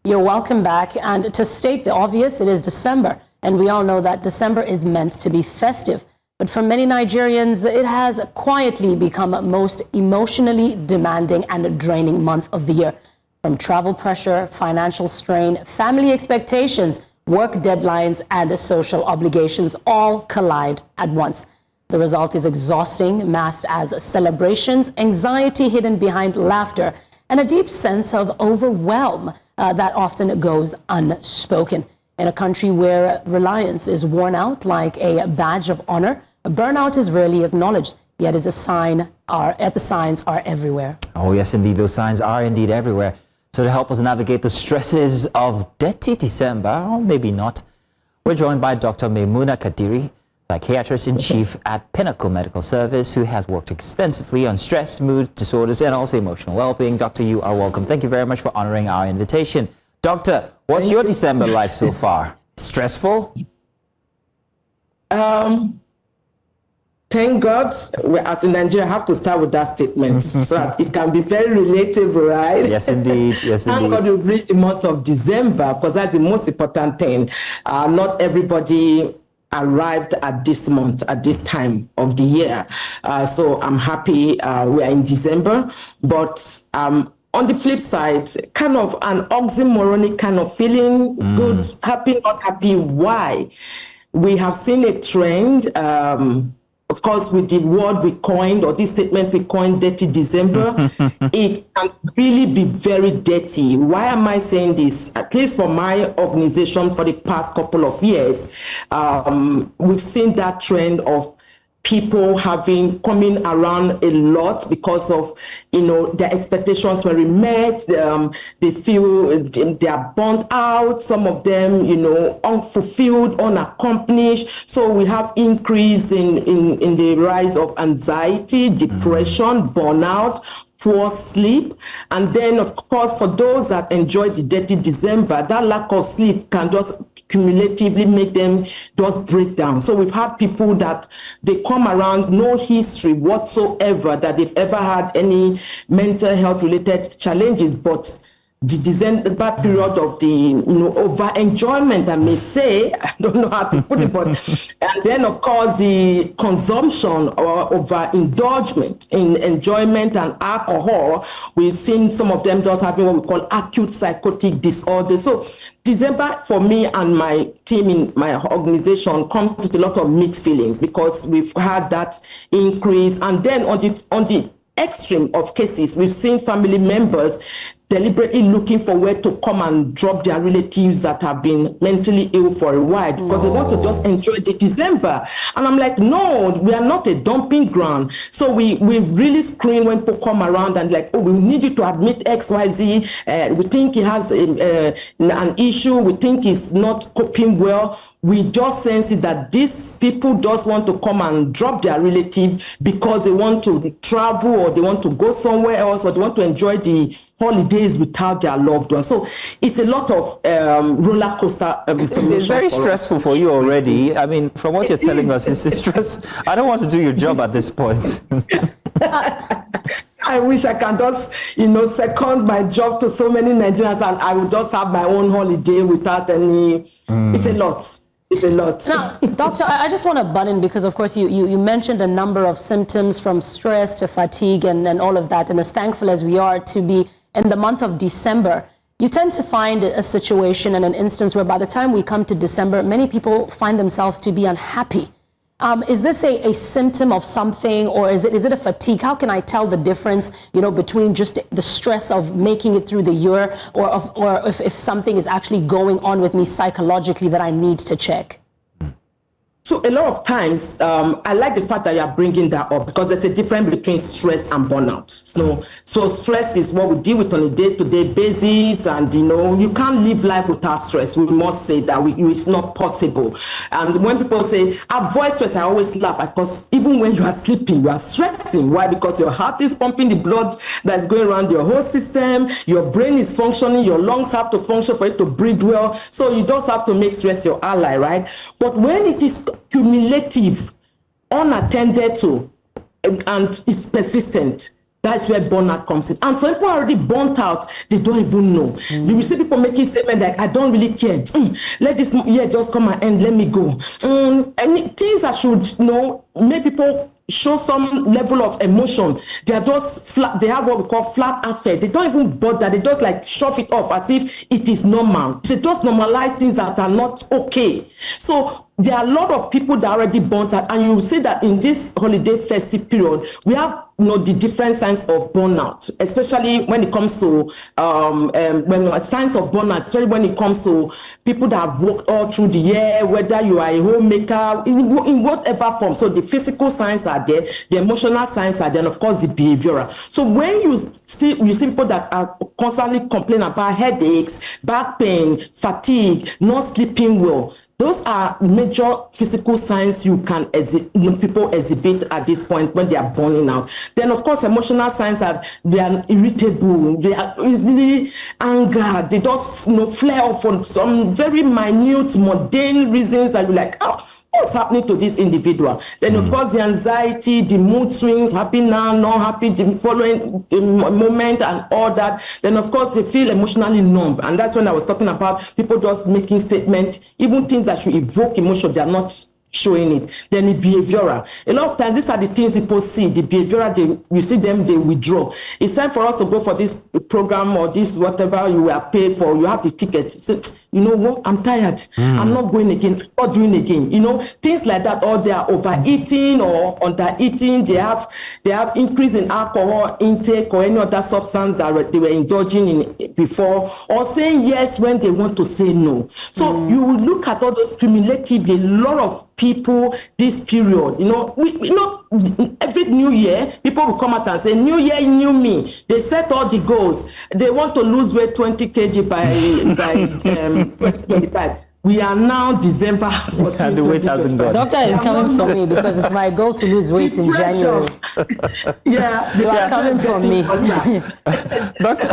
You're welcome back. And to state the obvious, it is December. And we all know that December is meant to be festive. But for many Nigerians, it has quietly become the most emotionally demanding and draining month of the year. From travel pressure, financial strain, family expectations, work deadlines, and social obligations all collide at once. The result is exhausting, masked as celebrations, anxiety hidden behind laughter, and a deep sense of overwhelm that often goes unspoken. In a country where reliance is worn out like a badge of honor, burnout is rarely acknowledged, yet the signs are everywhere. Oh yes, indeed, those signs are indeed everywhere. So to help us navigate the stresses of dirty December, or maybe not, we're joined by Dr Maymunah Kadiri, Psychiatrist-In-Chief at Pinnacle Medical Services, who has worked extensively on stress, mood disorders, and also emotional well-being. Doctor, you are welcome. Thank you very much for honoring our invitation. Doctor, what's your December like so far? Stressful? Thank God, as in Nigeria, I have to start with that statement so that it can be very relatable, right? Yes, indeed. Yes, Thank God we've reached the month of December, because that's the most important thing. Not everybody arrived at this month, at this time of the year. So I'm happy we are in December. But on the flip side, kind of an oxymoronic kind of feeling, good, happy, not happy. Why? We have seen a trend. Of course, with the word we coined, or this statement we coined, dirty December, it can really be very dirty. Why am I saying this? At least for my organization, for the past couple of years, we've seen that trend of people coming around a lot because of, their expectations were met. They feel they are burnt out. Some of them, unfulfilled, unaccomplished. So we have increase in the rise of anxiety, depression, burnout, poor sleep. And then, of course, for those that enjoy the dirty December, that lack of sleep can just cumulatively make them just break down. So we've had people that they come around, no history whatsoever that they've ever had any mental health related challenges, but the December period of the over enjoyment, I may say, I don't know how to put it, but and then of course the consumption or over indulgence in enjoyment and alcohol, we've seen some of them just having what we call acute psychotic disorder. So December for me and my team in my organization comes with a lot of mixed feelings, because we've had that increase, and then on the extreme of cases, we've seen family members deliberately looking for where to come and drop their relatives that have been mentally ill for a while, because they want to just enjoy the December. And I'm like, no, we are not a dumping ground. So we really screen when people come around and like, oh, we need you to admit XYZ. We think he has an issue. We think he's not coping well. We just sense it that these people just want to come and drop their relative because they want to travel, or they want to go somewhere else, or they want to enjoy the holidays without their loved ones. So it's a lot of roller coaster information. It's very stressful for you already. I mean, from what you're telling us, it's a stress. I don't want to do your job at this point. I wish I can just, second my job to so many Nigerians, and I would just have my own holiday without any. It's a lot. It's a lot. Now, Doctor, I just want to butt in, because, of course, you mentioned a number of symptoms, from stress to fatigue and all of that. And as thankful as we are to be in the month of December, you tend to find a situation and an instance where by the time we come to December, many people find themselves to be unhappy. Is this a symptom of something, or is it a fatigue? How can I tell the difference, between just the stress of making it through the year, or if something is actually going on with me psychologically that I need to check? So a lot of times, I like the fact that you are bringing that up, because there's a difference between stress and burnout. So stress is what we deal with on a day-to-day basis, and you can't live life without stress. We must say that it's not possible. And when people say avoid stress, I always laugh, because even when you are sleeping, you are stressing. Why? Because your heart is pumping the blood that's going around your whole system. Your brain is functioning. Your lungs have to function for it to breathe well. So you just have to make stress your ally, right? But when it is cumulative, unattended to, and it's persistent, That's where burnout comes in. And some people are already burnt out, they don't even know. You will see people making statements like, I don't really care. Let this year just come and end, let me go. And things that should, make people show some level of emotion. They are just flat, they have what we call flat affect. They don't even bother, they just like shove it off as if it is normal. They just normalize things that are not okay. So there are a lot of people that are already burnt out, and you will see that in this holiday festive period, we have the different signs of burnout, especially when it comes to signs of burnout, especially when it comes to people that have worked all through the year, whether you are a homemaker, in whatever form. So the physical signs are there, the emotional signs are there, and of course the behavioral. So when you see people that are constantly complaining about headaches, back pain, fatigue, not sleeping well, those are major physical signs you can people exhibit at this point when they are burning out. Then, of course, emotional signs are they are irritable, they are easily angered, they just flare up for some very minute, mundane reasons that you're like, what's happening to this individual? Then, of course, the anxiety, the mood swings, happy now, not happy, the following moment, and all that. Then, of course, they feel emotionally numb. And that's when I was talking about people just making statements, even things that should evoke emotion, they are not showing it. Then the behavioral. A lot of times, these are the things people see. The behavioral, you see them, they withdraw. It's time for us to go for this program or this whatever you are paid for. You have the ticket. So, you know what? I'm tired. I'm not going again. I'm not doing again. Things like that. Or they are overeating or undereating. They have increase in alcohol intake or any other substance that they were indulging in before, or saying yes when they want to say no. So you will look at all those cumulatively. A lot of people this period, every new year, people will come out and say, new year, new me. They set all the goals. They want to lose weight 20 kg by 2025. We are now December 14, and the weight hasn't gone. Doctor is coming for me because it's my goal to lose weight in January. Yeah, you are coming for me. Doctor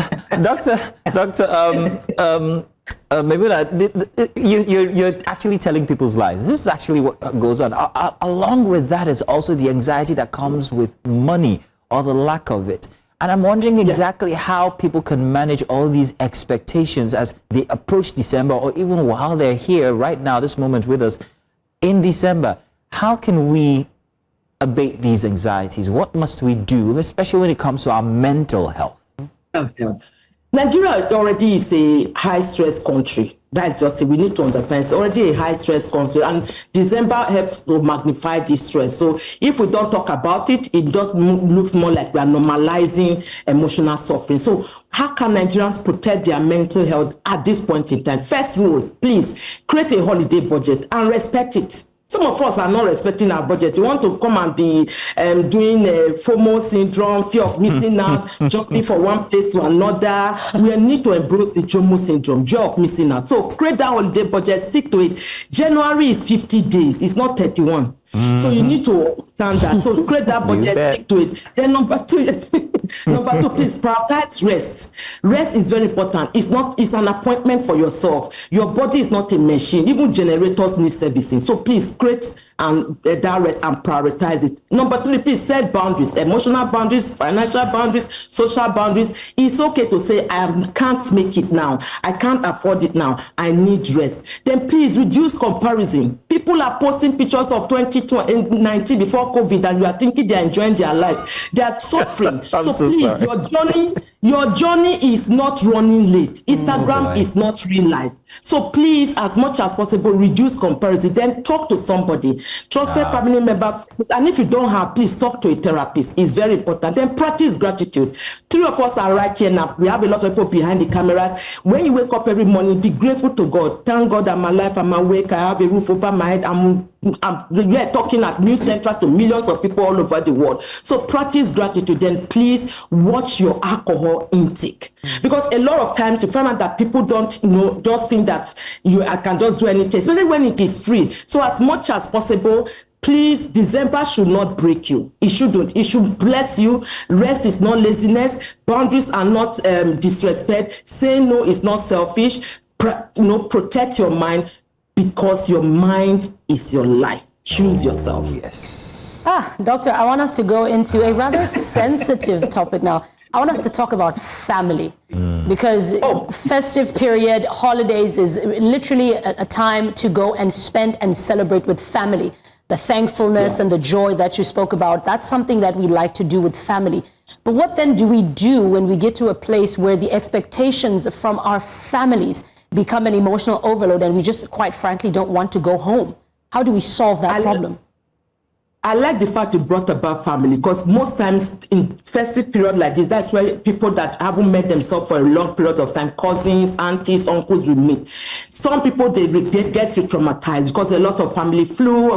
Maymunah, you're actually telling people's lives. This is actually what goes on. Along with that is also the anxiety that comes with money or the lack of it. And I'm wondering exactly how people can manage all these expectations as they approach December, or even while they're here right now, this moment with us in December. How can we abate these anxieties? What must we do, especially when it comes to our mental health? Nigeria already is a high-stress country. That's just it. We need to understand it's already a high-stress country, and December helps to magnify this stress. So if we don't talk about it, it just looks more like we are normalizing emotional suffering. So how can Nigerians protect their mental health at this point in time? First rule, please create a holiday budget and respect it. Some of us are not respecting our budget. You want to come and be doing FOMO syndrome, fear of missing out, jumping from one place to another. We need to embrace the JOMO syndrome, joy of missing out. So create that holiday budget, stick to it. January is 50 days. It's not 31. So you need to understand that. So create that budget, stick to it. Then number two, please prioritize rest. Rest is very important. It's an appointment for yourself. Your body is not a machine. Even generators need servicing. So please create that rest and prioritize it. Number three, please set boundaries, emotional boundaries, financial boundaries, social boundaries. It's okay to say, I can't make it now. I can't afford it now. I need rest. Then please reduce comparison. People are posting pictures of 2019 before COVID, and you are thinking they are enjoying their lives. They are suffering. so please, sorry. Your journey is not running late. Instagram is not real life. So please, as much as possible, reduce comparison. Then talk to somebody, trusted family member. And if you don't have, please talk to a therapist. It's very important. Then practice gratitude. Three of us are right here now. We have a lot of people behind the cameras. When you wake up every morning, be grateful to God. Thank God I'm alive, I'm awake, I have a roof over my head. We are talking at News Central to millions of people all over the world. So practice gratitude. Then please watch your alcohol intake, because a lot of times you find out that people don't just think that I can just do anything, especially when it is free. So as much as possible, please, December should not break you. It shouldn't. It should bless you. Rest is not laziness. Boundaries are not disrespect. Saying no is not selfish. Protect your mind, because your mind is your life. Choose yourself. Yes. Doctor, I want us to go into a rather sensitive topic now. I want us to talk about family, because festive period, holidays is literally a time to go and spend and celebrate with family. The thankfulness and the joy that you spoke about, that's something that we like to do with family. But what then do we do when we get to a place where the expectations from our families become an emotional overload and we just, quite frankly, don't want to go home? How do we solve that problem? I like the fact you brought about family, because most times in festive period like this, that's where people that haven't met themselves for a long period of time, cousins, aunties, uncles, will meet. Some people, they get re-traumatized because a lot of family flu,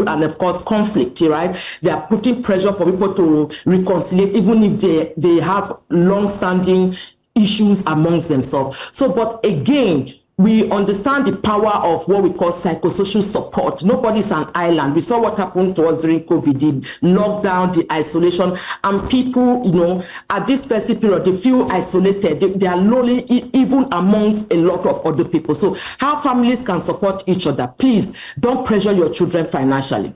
and of course conflict, right? They are putting pressure for people to reconcile, even if they have long-standing issues amongst themselves. So, but again, we understand the power of what we call psychosocial support. Nobody's an island. We saw what happened to us during COVID, the lockdown, the isolation, and people, at this festive period, they feel isolated. They are lonely, even amongst a lot of other people. So how families can support each other? Please don't pressure your children financially.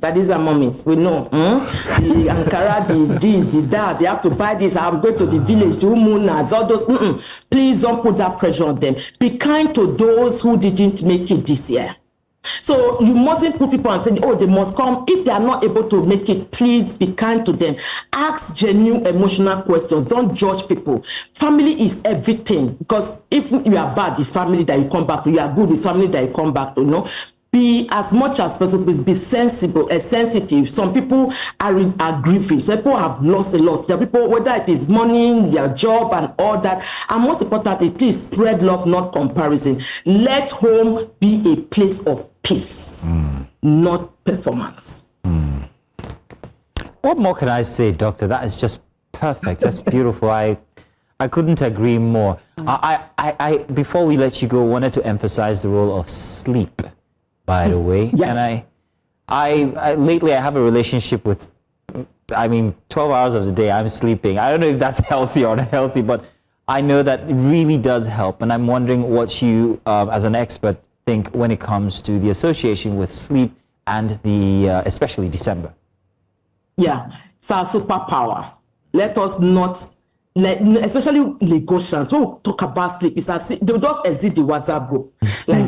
Daddies and mummies, we know. The Ankara, the this, the that, they have to buy this. I'm going to the village, the Umunas, all those. Please don't put that pressure on them. Be kind to those who didn't make it this year. So you mustn't put people and say, oh, they must come. If they are not able to make it, please be kind to them. Ask genuine emotional questions. Don't judge people. Family is everything. Because if you are bad, it's family that you come back to. You are good, it's family that you come back to, Be as much as possible, be sensible, sensitive. Some people are grieving. Some people have lost a lot. There are people, whether it is money, their job, and all that. And most importantly, please spread love, not comparison. Let home be a place of peace, not performance. What more can I say, Doctor? That is just perfect. That's beautiful. I couldn't agree more. I before we let you go, wanted to emphasize the role of sleep, by the way. Yeah. And I lately I have a relationship with, 12 hours of the day I'm sleeping. I don't know if that's healthy or unhealthy, but I know that it really does help. And I'm wondering what you, as an expert, think when it comes to the association with sleep and especially December. Yeah, it's our superpower. Let us not, especially Lagosians, when we talk about sleep, they'll just exit the WhatsApp group.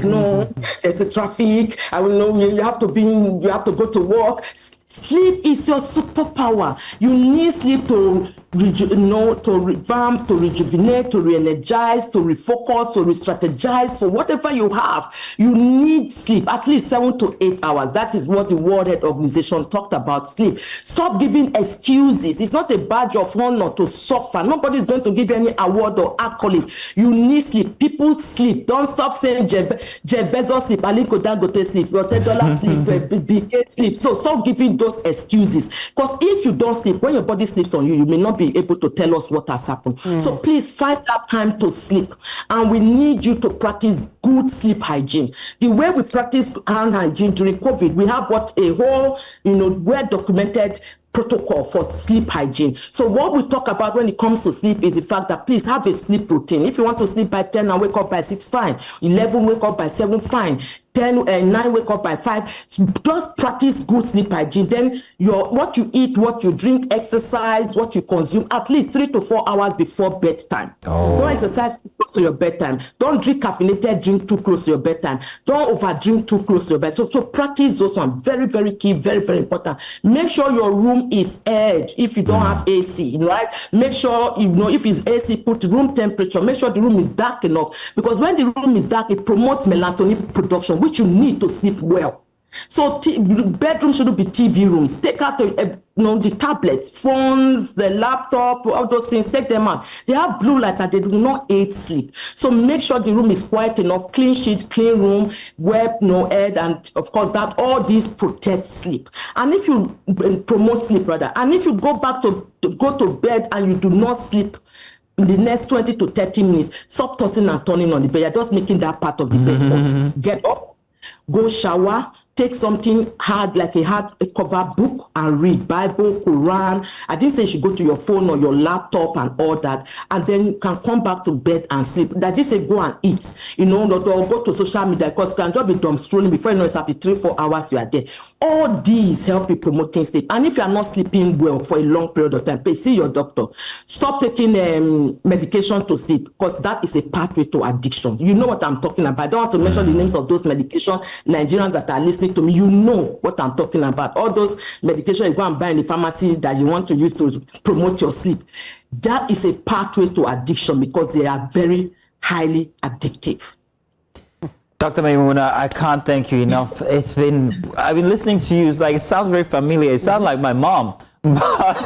No, there's a traffic. You have to go to work. Sleep is your superpower. You need sleep to revamp, to rejuvenate, to re-energize, to refocus, to re-strategize for whatever you have. You need sleep, at least 7 to 8 hours. That is what the World Health Organization talked about sleep. Stop giving excuses. It's not a badge of honor to suffer. Nobody is going to give you any award or accolade. You need sleep. People sleep. Don't stop saying Jeff Bezos sleep, Aliko Dangote sleep, $10 sleep, Bill Gates sleep. So stop giving those excuses, because if you don't sleep, when your body sleeps on you, you may not be able to tell us what has happened. So please find that time to sleep, and we need you to practice good sleep hygiene. The way we practice hand hygiene during COVID, we have a whole well documented protocol for sleep hygiene. So what we talk about when it comes to sleep is the fact that please have a sleep routine. If you want to sleep by 10 and wake up by 6, fine. 11, wake up by 7, fine. 10 and 9, wake up by 5. Just practice good sleep hygiene. Then what you eat, what you drink, exercise, what you consume, at least 3 to 4 hours before bedtime. Don't exercise too close to your bedtime. Don't drink caffeinated drink too close to your bedtime. Don't overdrink too close to your bed. So practice those ones. Very, very key, very, very important. Make sure your room is aired if you don't have AC, right? Make sure, if it's AC, put room temperature. Make sure the room is dark enough, because when the room is dark, it promotes melatonin production, which you need to sleep well. So bedroom shouldn't be TV rooms. Take out the tablets, phones, the laptop, all those things, take them out. They have blue light and they do not aid sleep. So make sure the room is quiet enough, clean sheet, clean room, web, no air, and of course that all these protect sleep. And if you promote sleep, rather, and if you go back to go to bed and you do not sleep in the next 20 to 30 minutes, stop tossing and turning on the bed. You're just making that part of the bed hot. Get up, go shower, take something hard, like a hardcover book, and read Bible, Quran. I didn't say you should go to your phone or your laptop and all that, and then you can come back to bed and sleep. I didn't say go and eat, or go to social media, because you can just be dumb strolling before you know it's after 3-4 hours you are there. All these help you promoting sleep. And if you are not sleeping well for a long period of time, please see your doctor. Stop taking medication to sleep, because that is a pathway to addiction. You know what I'm talking about. I don't want to mention the names of those medications. Nigerians that are listening to me, you know what I'm talking about. All those medications you go and buy in the pharmacy that you want to use to promote your sleep. That is a pathway to addiction, because they are very highly addictive. Dr. Maymunah, I can't thank you enough. I've been listening to you. It's like, it sounds very familiar. It sounds like my mom. But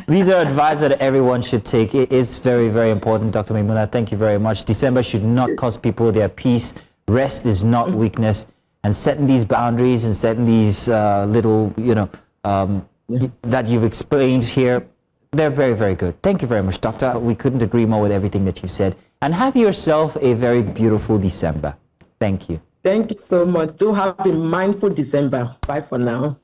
these are advice that everyone should take. It is very, very important, Dr. Maymunah. Thank you very much. December should not cost people their peace. Rest is not weakness. And setting these boundaries and setting these little, that you've explained here, they're very, very good. Thank you very much, Doctor. We couldn't agree more with everything that you said. And have yourself a very beautiful December. Thank you. Thank you so much. Do have a mindful December. Bye for now.